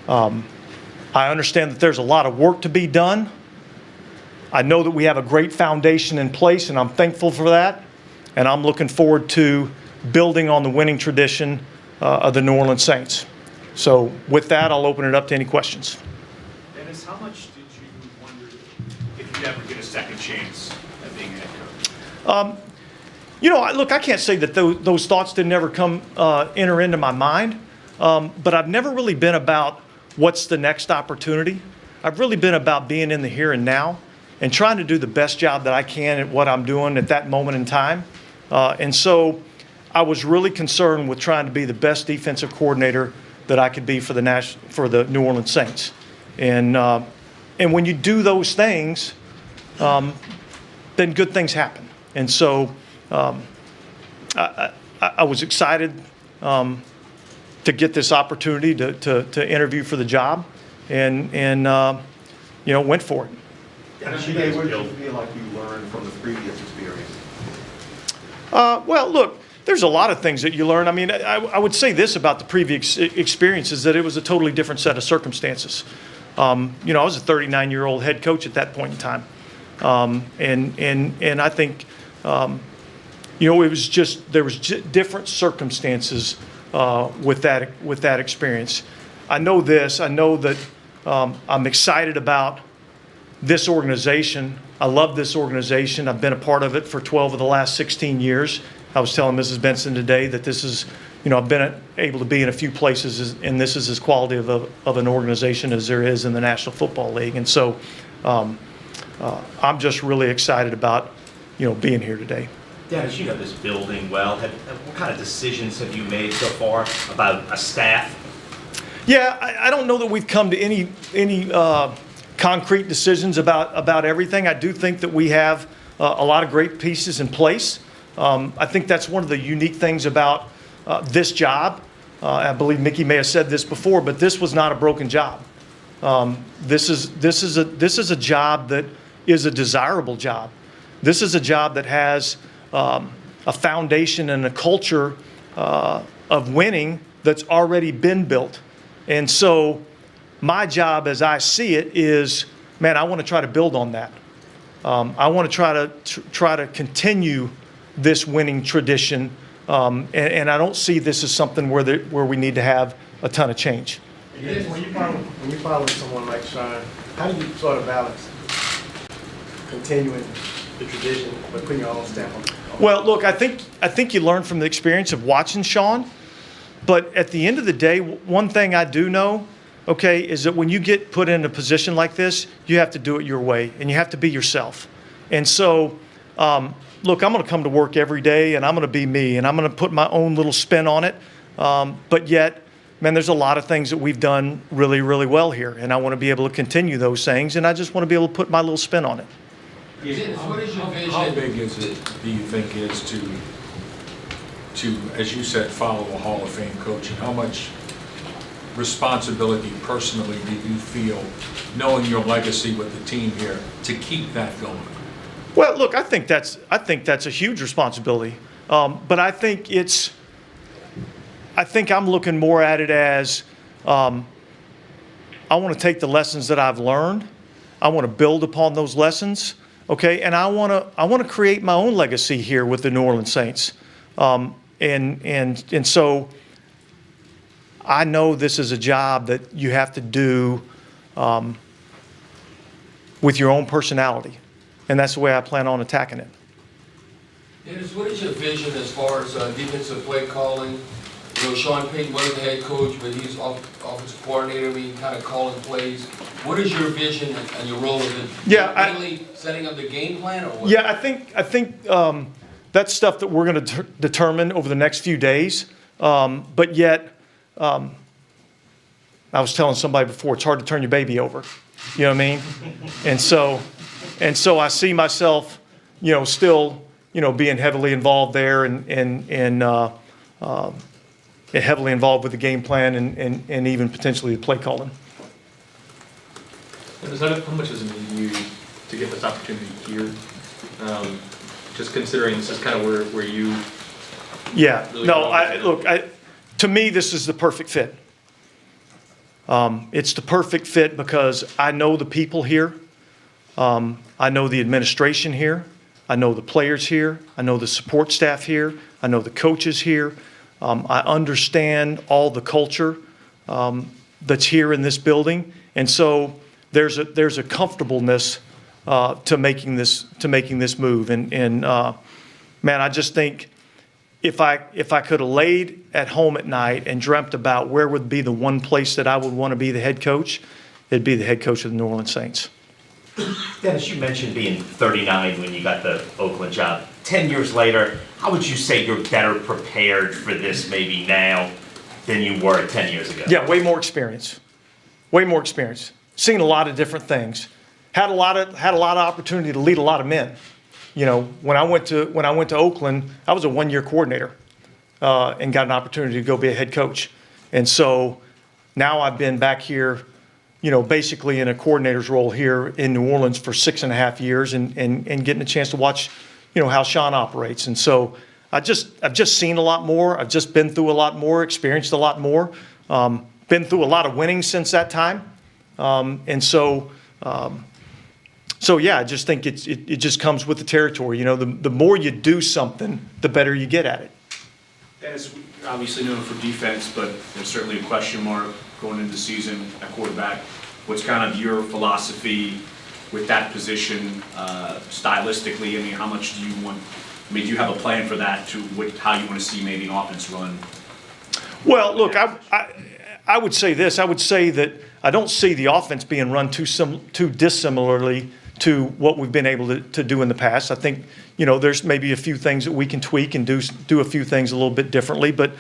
I understand that there's a lot of work to be done. I know that we have a great foundation in place, and I'm thankful for that. And I'm looking forward to building on the winning tradition of the New Orleans Saints. So with that, I'll open it up to any questions. Dennis, how much did you wonder if you'd ever get a second chance at being a head coach? Look, I can't say that those thoughts didn't ever enter into my mind, but I've never really been about what's the next opportunity. I've really been about being in the here and now and trying to do the best job that I can at what I'm doing at that moment in time. And so I was really concerned with trying to be the best defensive coordinator that I could be for the New Orleans Saints. And when you do those things, then good things happen. And so I was excited to get this opportunity to interview for the job, and went for it. What did you feel like you learned from the previous experience? Well, look, there's a lot of things that you learn. I mean, I would say this about the previous experience is that it was a totally different set of circumstances. I was a 39-year-old head coach at that point in time, and I think it was just there was different circumstances with that experience. I know this. I know that I'm excited about this organization. I love this organization. I've been a part of it for 12 of the last 16 years. I was telling Mrs. Benson today that this is, I've been able to be in a few places, and this is as quality of an organization as there is in the National Football League. And so I'm just really excited about, being here today. Dennis, you know this building well. What kind of decisions have you made so far about a staff? Yeah, I don't know that we've come to any concrete decisions about everything. I do think that we have a lot of great pieces in place. I think that's one of the unique things about this job. I believe Mickey may have said this before, but this was not a broken job. This is a job that is a desirable job. This is a job that has a foundation and a culture of winning that's already been built. And so my job, as I see it, is, man, I want to try to build on that. I want to try to continue this winning tradition, and I don't see this as something where we need to have a ton of change. When you follow someone like Sean, how do you sort of balance continuing the tradition but putting your own stamp on it? Well, look, I think you learn from the experience of watching Sean, but at the end of the day, one thing I do know, okay, is that when you get put in a position like this, you have to do it your way, and you have to be yourself. And so, look, I'm going to come to work every day, and I'm going to be me, and I'm going to put my own little spin on it. But yet, man, there's a lot of things that we've done really, really well here, and I want to be able to continue those things, and I just want to be able to put my little spin on it. What is your vision? How big is it, do you think, is to, as you said, follow a Hall of Fame coach, and how much responsibility personally do you feel, knowing your legacy with the team here, to keep that going? Well, look, I think that's a huge responsibility, but I think I'm looking more at it as I want to take the lessons that I've learned, I want to build upon those lessons, okay, and I want to create my own legacy here with the New Orleans Saints, and so I know this is a job that you have to do with your own personality. And that's the way I plan on attacking it. Dennis, what is your vision as far as defensive play calling? Sean Payton was the head coach, but he's offensive coordinator, kind of calling plays. What is your vision and your role in it? Yeah, mainly setting up the game plan, or what? Yeah, I think that's stuff that we're going to determine over the next few days. But yet, I was telling somebody before, it's hard to turn your baby over. You know what I mean? And so I see myself, still, being heavily involved there and heavily involved with the game plan and even potentially the play calling. How much does it mean to you to get this opportunity here? Just considering this is kind of where you. Yeah. Really No. To me, this is the perfect fit. It's the perfect fit because I know the people here. I know the administration here. I know the players here. I know the support staff here. I know the coaches here. I understand all the culture that's here in this building. And so there's a comfortableness to making this move. And man, I just think if I could have laid at home at night and dreamt about where would be the one place that I would want to be the head coach, it'd be the head coach of the New Orleans Saints. Dennis, you mentioned being 39 when you got the Oakland job. 10 years later, how would you say you're better prepared for this maybe now than you were 10 years ago? Yeah, way more experience. Way more experience. Seen a lot of different things. Had a lot of opportunity to lead a lot of men. You know, when I went to Oakland, I was a one-year coordinator and got an opportunity to go be a head coach. And so now I've been back here, you know, basically in a coordinator's role here in New Orleans for 6.5 years and getting a chance to watch, you know, how Sean operates. And so I've just seen a lot more. I've just been through a lot more, experienced a lot more, been through a lot of winning since that time. So yeah, I just think it just comes with the territory. You know, the more you do something, the better you get at it. Dennis, you're obviously known for defense, but there's certainly a question mark going into the season at quarterback. What's kind of your philosophy with that position stylistically? I mean, how much do you want? I mean, do you have a plan for that? How you want to see maybe an offense run? Well, look, I would say this. I would say that I don't see the offense being run too dissimilarly to what we've been able to do in the past. I think, you know, there's maybe a few things that we can tweak and do a few things a little bit differently. But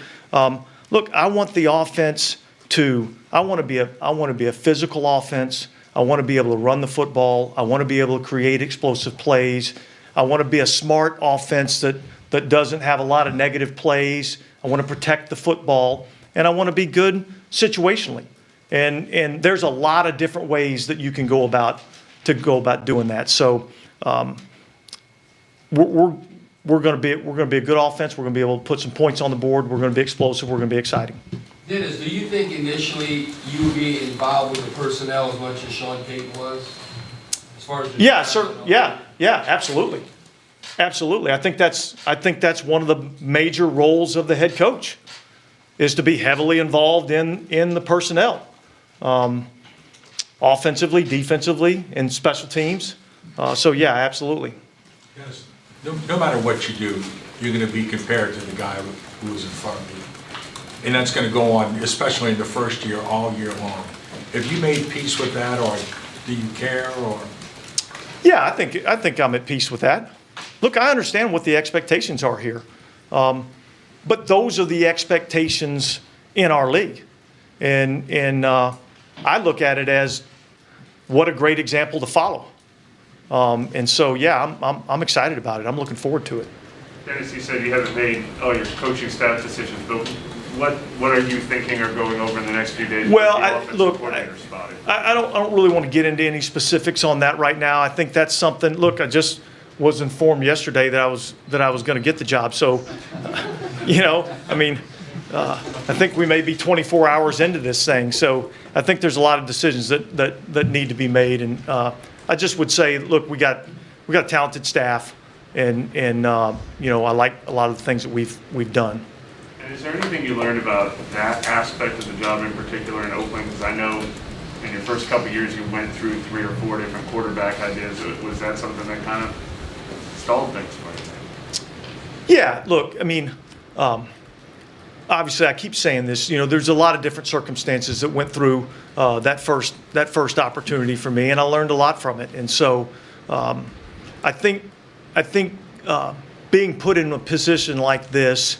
look, I want the offense I want to be a physical offense. I want to be able to run the football. I want to be able to create explosive plays. I want to be a smart offense that doesn't have a lot of negative plays. I want to protect the football, and I want to be good situationally. And there's a lot of different ways that you can go about doing that. So we're going to be a good offense. We're going to be able to put some points on the board. We're going to be explosive. We're going to be exciting. Dennis, do you think initially you would be involved with the personnel as much as Sean Payton was? As far as Yeah, sir. Yeah, absolutely. Absolutely. I think that's one of the major roles of the head coach is to be heavily involved in the personnel. Offensively, defensively, and special teams. So yeah, absolutely. Yes. No matter what you do, you're going to be compared to the guy who was in front of you. And that's going to go on, especially in the first year, all year long. Have you made peace with that, or do you care, or? Yeah, I think I'm at peace with that. Look, I understand what the expectations are here. But those are the expectations in our league. And I look at it as what a great example to follow. And so, yeah, I'm excited about it. I'm looking forward to it. Dennis, you said you haven't made all your coaching staff decisions, but what are you thinking or going over in the next few days? Well, I don't really want to get into any specifics on that right now. I think that's something. Look, I just was informed yesterday that I was going to get the job. So, you know, I mean, I think we may be 24 hours into this thing. So I think there's a lot of decisions that need to be made. And I just would say, look, we got a talented staff, and you know, I like a lot of the things that we've done. And is there anything you learned about that aspect of the job in particular in Oakland? Because I know in your first couple of years you went through 3 or 4 different quarterback ideas. Was that something that kind of stalled things for you? Yeah, look, I mean, obviously I keep saying this, you know, there's a lot of different circumstances that went through that first opportunity for me, and I learned a lot from it. And so I think being put in a position like this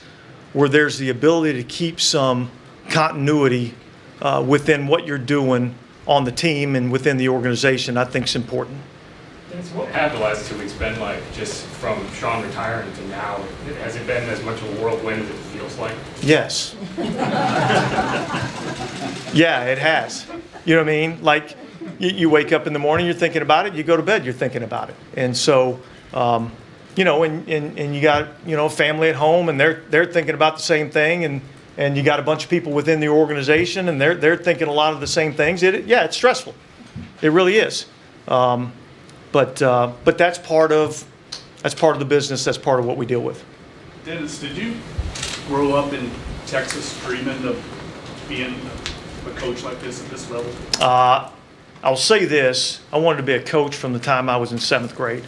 where there's the ability to keep some continuity within what you're doing on the team and within the organization, I think is important. What have the last 2 weeks been like, just from Sean retiring to now? Has it been as much of a whirlwind as it feels like? Yes. Yeah, it has. You know what I mean? Like, you wake up in the morning, you're thinking about it. You go to bed, you're thinking about it. And so, you know, and you got, you know, family at home, and they're thinking about the same thing. And and you got a bunch of people within the organization, and they're thinking a lot of the same things. Yeah, it's stressful. It really is. But that's part of the business. That's part of what we deal with. Dennis, did you grow up in Texas dreaming of being a coach like this at this level? I'll say this. I wanted to be a coach from the time I was in 7th grade.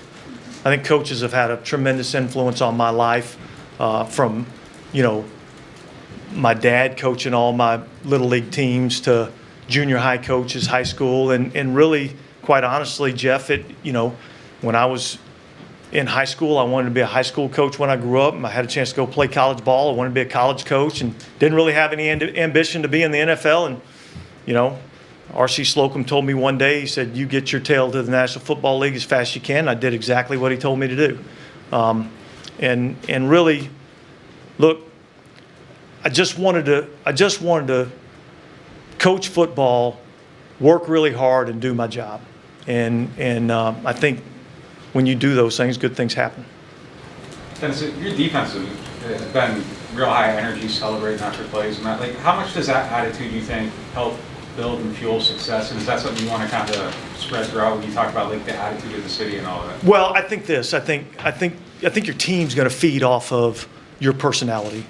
I think coaches have had a tremendous influence on my life, from, my dad coaching all my Little League teams to junior high coaches, high school, and really, quite honestly, Jeff, when I was in high school, I wanted to be a high school coach when I grew up. I had a chance to go play college ball. I wanted to be a college coach and didn't really have any ambition to be in the NFL. And, R.C. Slocum told me one day, he said, you get your tail to the National Football League as fast as you can. I did exactly what he told me to do. And really, look, I just wanted to coach football, work really hard, and do my job. And I think when you do those things, good things happen. Dennis, your defense has been real high energy, celebrating after plays, and that. Like, how much does that attitude, you think, help build and fuel success? And is that something you want to kind of spread throughout when you talk about like the attitude of the city and all of that? Well, I think this. I think your team's going to feed off of your personality,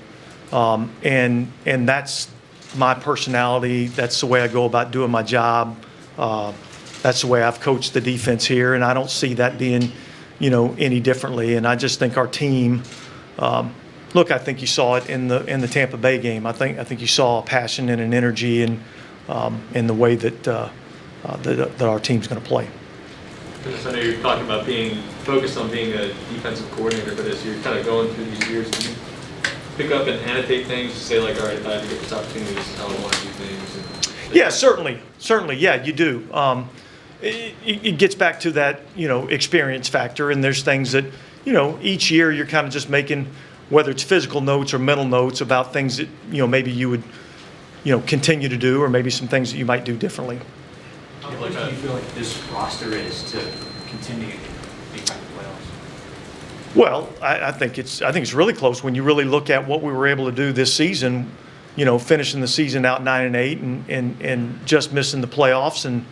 and that's my personality. That's the way I go about doing my job. That's the way I've coached the defense here, and I don't see that being, any differently. And I just think our team. Look, I think you saw it in the Tampa Bay game. I think you saw a passion and an energy and in the way that our team's going to play. I know you're talking about being focused on being a defensive coordinator, but as you're kind of going through these years, do you pick up and annotate things to say like, all right, if I have to get this opportunity, this is how I want to do things? Yeah, certainly, yeah, you do. It gets back to that, experience factor, and there's things that, each year you're kind of just making, whether it's physical notes or mental notes about things that, maybe you would, continue to do, or maybe some things that you might do differently. How close do you feel like this roster is to continue being back in the playoffs? Well, I think it's really close when you really look at what we were able to do this season. Finishing the season out 9-8 and just missing the playoffs and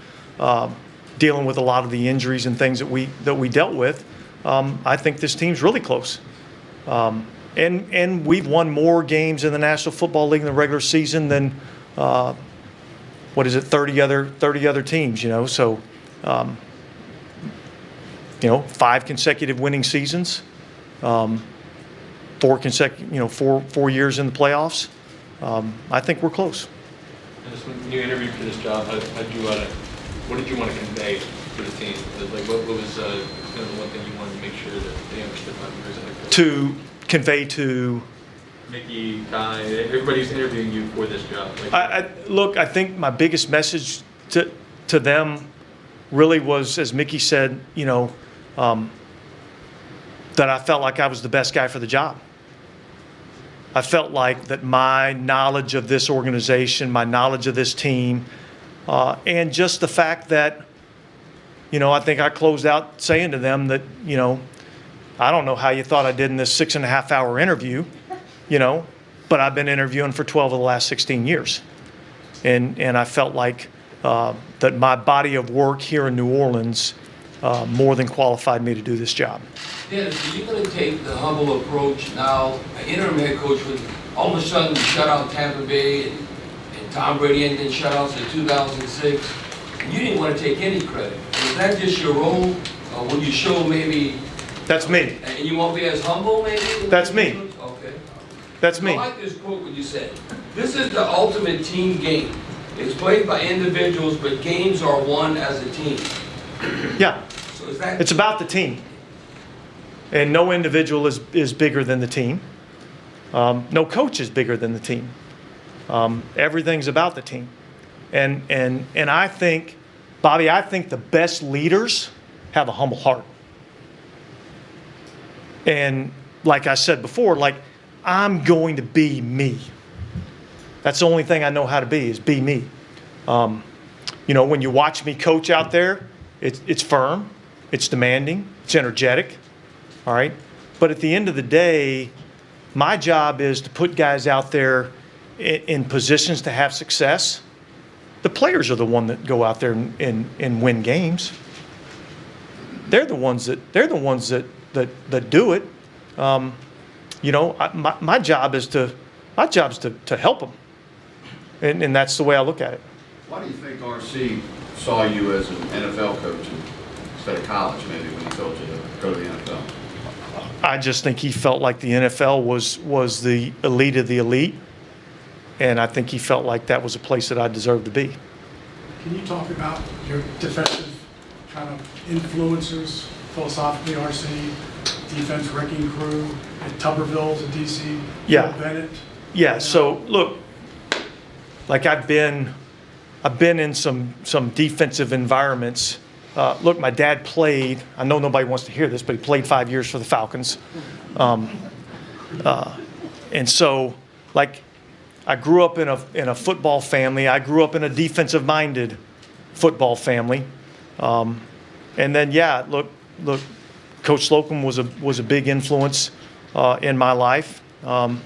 dealing with a lot of the injuries and things that we dealt with. I think this team's really close. And we've won more games in the National Football League in the regular season than 30 other teams. So 5 consecutive winning seasons, 4 years in the playoffs. I think we're close. Just when you interviewed for this job, what did you want to convey to the team? Like, what was kind of the one thing you wanted to make sure that they understood about you as a head coach? To convey to Mickey, Kai, everybody's interviewing you for this job. Look, I think my biggest message to them really was, as Mickey said, that I felt like I was the best guy for the job. I felt like that my knowledge of this organization, my knowledge of this team, and just the fact that, I think I closed out saying to them that, I don't know how you thought I did in this 6.5-hour interview, but I've been interviewing for 12 of the last 16 years. And I felt like that my body of work here in New Orleans more than qualified me to do this job. Dennis, are you going to take the humble approach now, an interim head coach, with all of a sudden you shut out Tampa Bay and Tom Brady ended shutouts in 2006, and you didn't want to take any credit? Is that just your role? Will you show maybe... That's me. And you won't be as humble, maybe? That's me. Okay. That's me. I like this quote when you said, this is the ultimate team game. It's played by individuals, but games are won as a team. Yeah. So is that... It's about the team. And no individual is bigger than the team. No coach is bigger than the team. Everything's about the team. And I think, Bobby, the best leaders have a humble heart. And like I said before, I'm going to be me. That's the only thing I know how to be, is be me. When you watch me coach out there, it's firm, it's demanding, it's energetic, all right? But at the end of the day, my job is to put guys out there in positions to have success, the players are the one that go out there and win games. They're the ones that do it. My job is to help them, and that's the way I look at it. Why do you think RC saw you as an NFL coach instead of college, maybe, when he told you to go to the NFL? I just think he felt like the NFL was the elite of the elite, and I think he felt like that was a place that I deserved to be. Can you talk about your defensive kind of influences, philosophically, RC, defense wrecking crew, at Tuberville's at DC, Yeah. Bill Bennett? Yeah, so look, like I've been in some defensive environments. Look, my dad played, I know nobody wants to hear this, but he played 5 years for the Falcons. And so, like, I grew up in a football family. I grew up in a defensive-minded football family. And then, yeah, look, Coach Slocum was a big influence in my life. I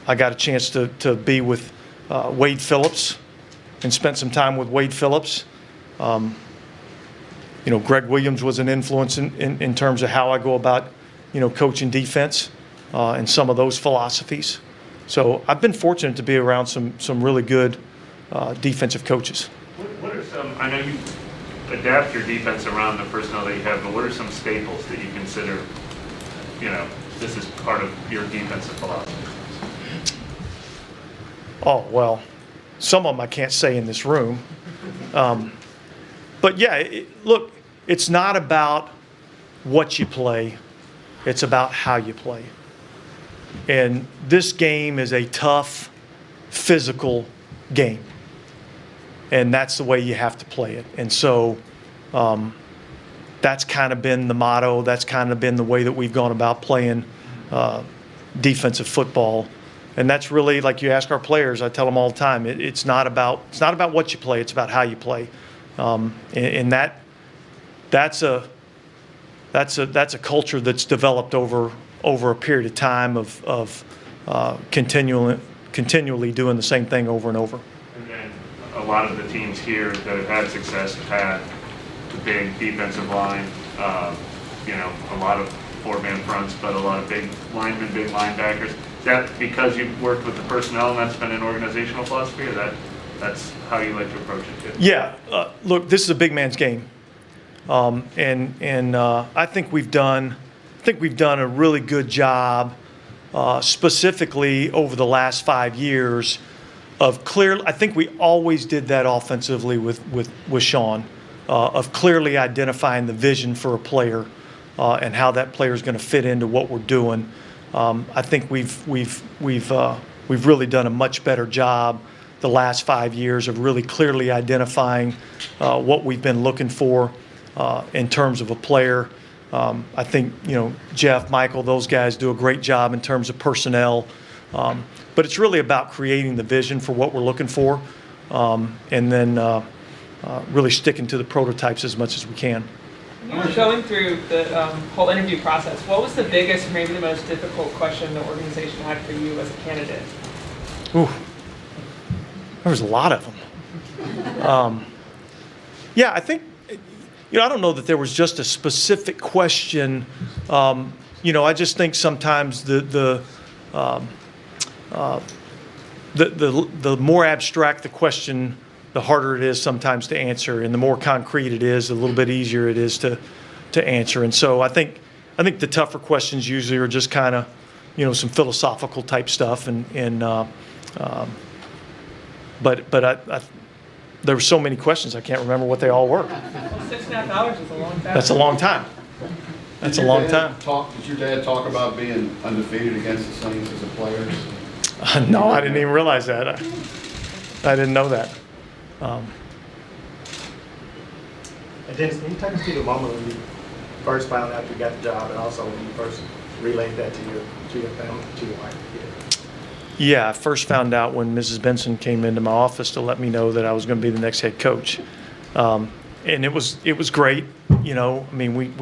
got a chance to be with Wade Phillips and spent some time with Wade Phillips. Greg Williams was an influence in terms of how I go about, coaching defense and some of those philosophies. So I've been fortunate to be around some really good defensive coaches. What are some, I know you adapt your defense around the personnel that you have, but what are some staples that you consider, this is part of your defensive philosophy? Oh, well, some of them I can't say in this room. But yeah, look, it's not about what you play. It's about how you play. And this game is a tough, physical game. And that's the way you have to play it. And so that's kind of been the motto. That's kind of been the way that we've gone about playing defensive football. And that's really, like you ask our players, I tell them all the time, it's not about what you play, it's about how you play. And that's a culture that's developed over a period of time of continually doing the same thing over and over. And then a lot of the teams here that have had success have had the big defensive line, a lot of four-man fronts, but a lot of big linemen, big linebackers. Is that because you've worked with the personnel and that's been an organizational philosophy, or that's how you like to approach it too? Yeah, look, this is a big man's game, and I think we've done a really good job, specifically over the last 5 years, of clear. I think we always did that offensively with Sean, of clearly identifying the vision for a player and how that player is going to fit into what we're doing. I think we've really done a much better job the last 5 years of really clearly identifying what we've been looking for in terms of a player. I think, Jeff, Michael, those guys do a great job in terms of personnel. But it's really about creating the vision for what we're looking for, and then really sticking to the prototypes as much as we can. When you were going through the whole interview process, what was the biggest, maybe the most difficult question the organization had for you as a candidate? Ooh, there was a lot of them. Yeah, I think, I don't know that there was just a specific question. I just think sometimes the more abstract the question, the harder it is sometimes to answer, and the more concrete it is, a little bit easier it is to answer. And so I think the tougher questions usually are just kind of, some philosophical type stuff. But there were so many questions I can't remember what they all were. Well, 6.5 hours is a long time. That's a long time. That's a long time. Did your dad talk about being undefeated against the Saints as a player? No, I didn't even realize that. I didn't know that. And Dennis, can you take us through the moment when you first found out you got the job, and also when you first relayed that to your family, to your wife? Yeah, I first found out when Mrs. Benson came into my office to let me know that I was going to be the next head coach, and it was great. I mean,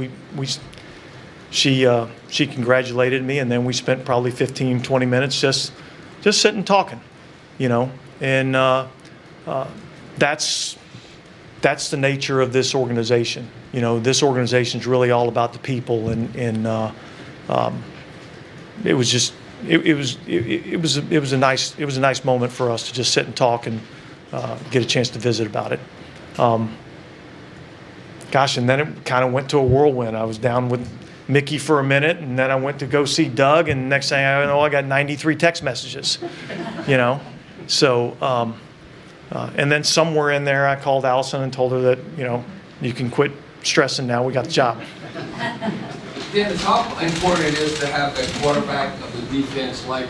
she congratulated me, and then we spent probably 15, 20 minutes just just sitting talking, you know, and that's the nature of this organization. You know, this organization is really all about the people, and it was just it was a nice moment for us to just sit and talk and get a chance to visit about it. Gosh, and then it kind of went to a whirlwind. I was down with Mickey for a minute, and then I went to go see Doug, and next thing I know, I got 93 text messages, you know. So, and then somewhere in there, I called Allison and told her that, you know, you can quit stressing now, we got the job. Dennis, how important it is to have that quarterback of the defense like,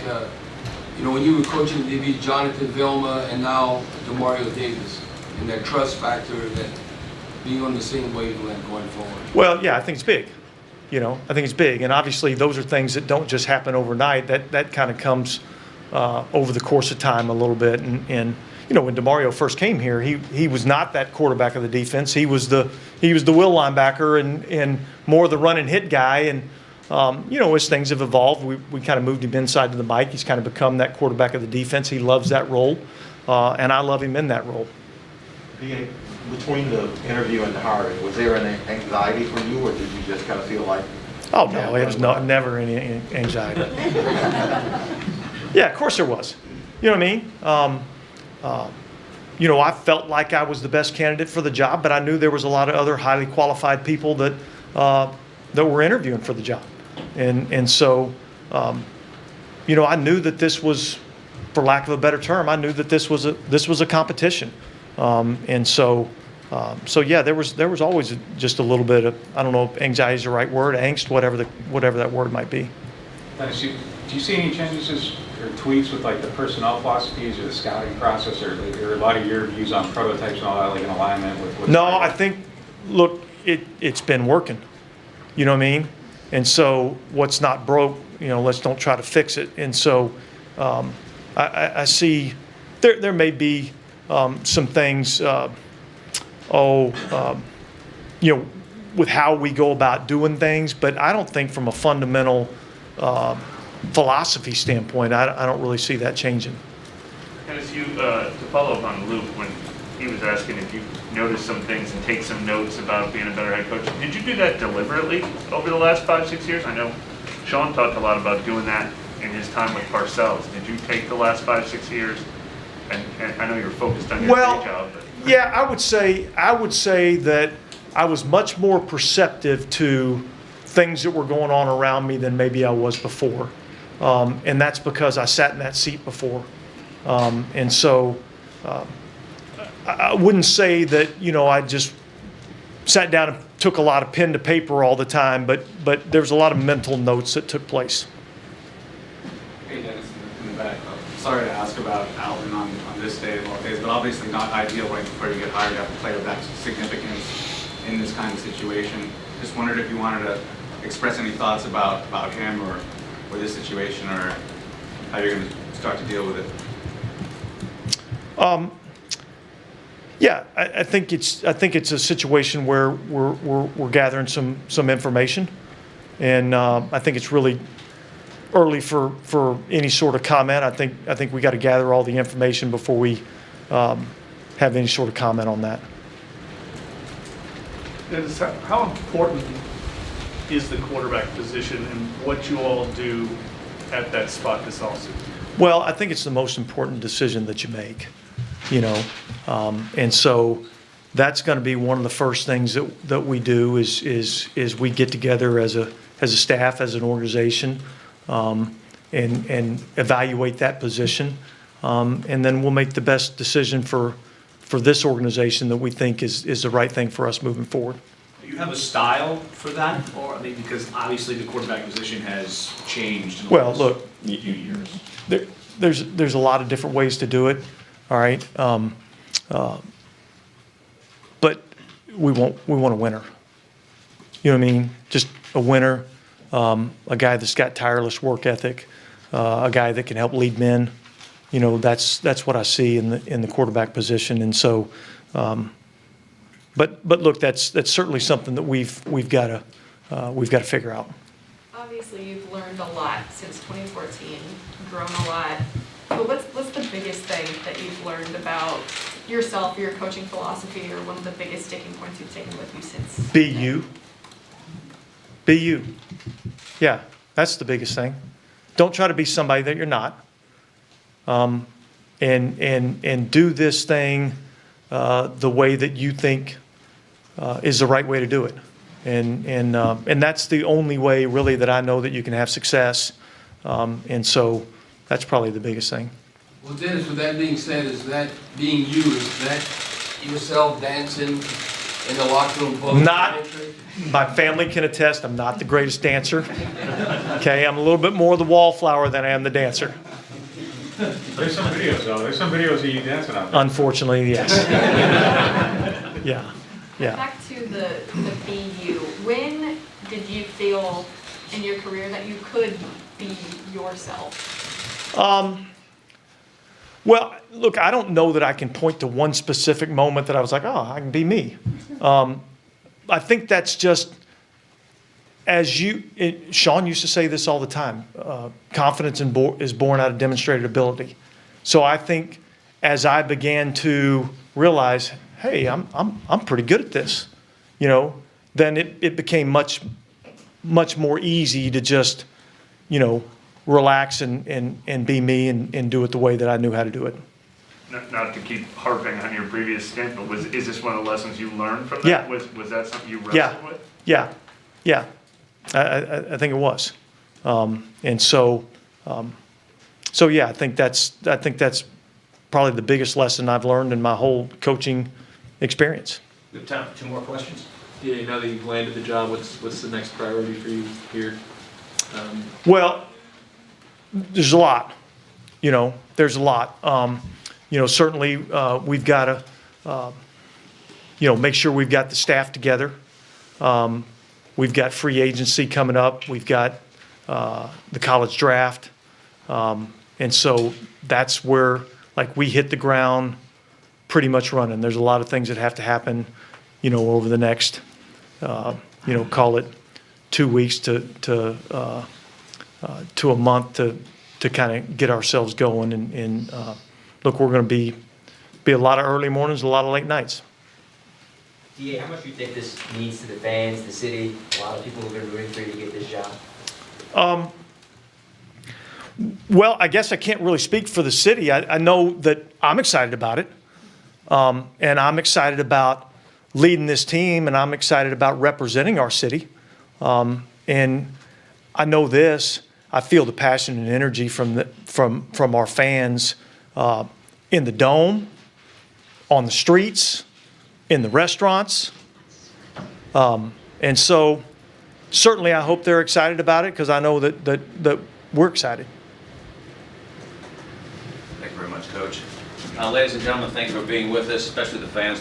you know, when you were coaching DB, Jonathan Vilma, and now DeMario Davis, and that trust factor, that being on the same wavelength going forward? Well, yeah, I think it's big. You know, I think it's big, and obviously those are things that don't just happen overnight. That kind of comes over the course of time a little bit. And you know, when DeMario first came here, he was not that quarterback of the defense. He was the will linebacker and more the run and hit guy. And you know, as things have evolved, we kind of moved him inside to the mic. He's kind of become that quarterback of the defense. He loves that role, and I love him in that role. Between the interview and the hiring, was there any anxiety from you, or did you just kind of feel like? Oh no, it was never any anxiety. Yeah, of course there was. You know what I mean? You know, I felt like I was the best candidate for the job, but I knew there was a lot of other highly qualified people that were interviewing for the job, and so you know, I knew that this was, for lack of a better term, I knew that this was a competition. And so yeah, there was always just a little bit of, I don't know if anxiety is the right word, angst, whatever that word might be. Dennis, do you see any changes or tweaks with like the personnel philosophies or the scouting process, or a lot of your views on prototypes and all that, like in alignment with? No, I think, look, it's been working. You know what I mean? And so what's not broke, you know, let's don't try to fix it. And so I see there may be some things, you know, with how we go about doing things, but I don't think from a fundamental philosophy standpoint, I don't really see that changing. And as you, to follow up on Luke, when he was asking if you noticed some things and take some notes about being a better head coach, did you do that deliberately over the last 5-6 years? I know Sean talked a lot about doing that in his time with Parcells. Did you take the last 5-6 years? And I know you're focused on your day job. But. Yeah, I would say that I was much more perceptive to things that were going on around me than maybe I was before. And that's because I sat in that seat before. And so I wouldn't say that, you know, I just sat down and took a lot of pen to paper all the time, but there's a lot of mental notes that took place. Hey, Dennis, in the back. Sorry to ask about Alvin on this day of all days, but obviously not ideal right before you get hired to have a player of that significance in this kind of situation. Just wondered if you wanted to express any thoughts about him or this situation, or how you're going to start to deal with it. Yeah, I think it's a situation where we're gathering some information, and I think it's really early for any sort of comment. I think we got to gather all the information before we have any sort of comment on that. How important is the quarterback position and what you all do at that spot this offseason? Well, I think it's the most important decision that you make, you know, and so that's going to be one of the first things that we do is we get together as a staff, as an organization, and evaluate that position, and then we'll make the best decision for this organization that we think is the right thing for us moving forward. Do you have a style for that? Or, I mean, because obviously the quarterback position has changed in the last look, few years. There's a lot of different ways to do it, all right? But we want a winner. You know what I mean? Just a winner, a guy that's got tireless work ethic, a guy that can help lead men. You know, that's what I see in the quarterback position. And so, but look, that's certainly something that we've got to figure out. Obviously, you've learned a lot since 2014, grown a lot. But what's the biggest thing that you've learned about yourself, your coaching philosophy, or one of the biggest sticking points you've taken with you since? Be you. Be you. Yeah, that's the biggest thing. Don't try to be somebody that you're not. And do this thing the way that you think is the right way to do it. And that's the only way really that I know that you can have success. And so that's probably the biggest thing. Well, Dennis, with that being said, is that being you, is that yourself dancing in the locker room post? Not, my family can attest, I'm not the greatest dancer. Okay, I'm a little bit more the wallflower than I am the dancer. There's some videos though. There's some videos of you dancing out there. Unfortunately, yes. Yeah, yeah. Back to the be you. When did you feel in your career that you could be yourself? Well, look, I don't know that I can point to one specific moment that I was like, oh, I can be me. I think that's just, Sean used to say this all the time, confidence is born out of demonstrated ability. So I think as I began to realize, hey, I'm pretty good at this, then it became much more easy to just, relax and be me and do it the way that I knew how to do it. Not to keep harping on your previous stint, but is this one of the lessons you learned from that? Yeah. Was that something you wrestled Yeah, with? yeah. I think it was. And so yeah, I think that's probably the biggest lesson I've learned in my whole coaching experience. We have time for 2 more questions. Yeah, now that you've landed the job, what's the next priority for you here? Well, there's a lot, there's a lot. Certainly we've got to, make sure we've got the staff together. We've got free agency coming up. We've got the college draft. And so that's where, we hit the ground pretty much running. There's a lot of things that have to happen, over the next, call it 2 weeks to a month to kind of get ourselves going. And look, we're going to be a lot of early mornings, a lot of late nights. DA, how much do you think this means to the fans, the city, a lot of people who've been rooting for you to get this job? Well, I guess I can't really speak for the city. I know that I'm excited about it. And I'm excited about leading this team, and I'm excited about representing our city. And I know this, I feel the passion and energy from our fans in the Dome, on the streets, in the restaurants. And so certainly I hope they're excited about it because I know that we're excited. Thank you very much, Coach. Ladies and gentlemen, thank you for being with us, especially the fans.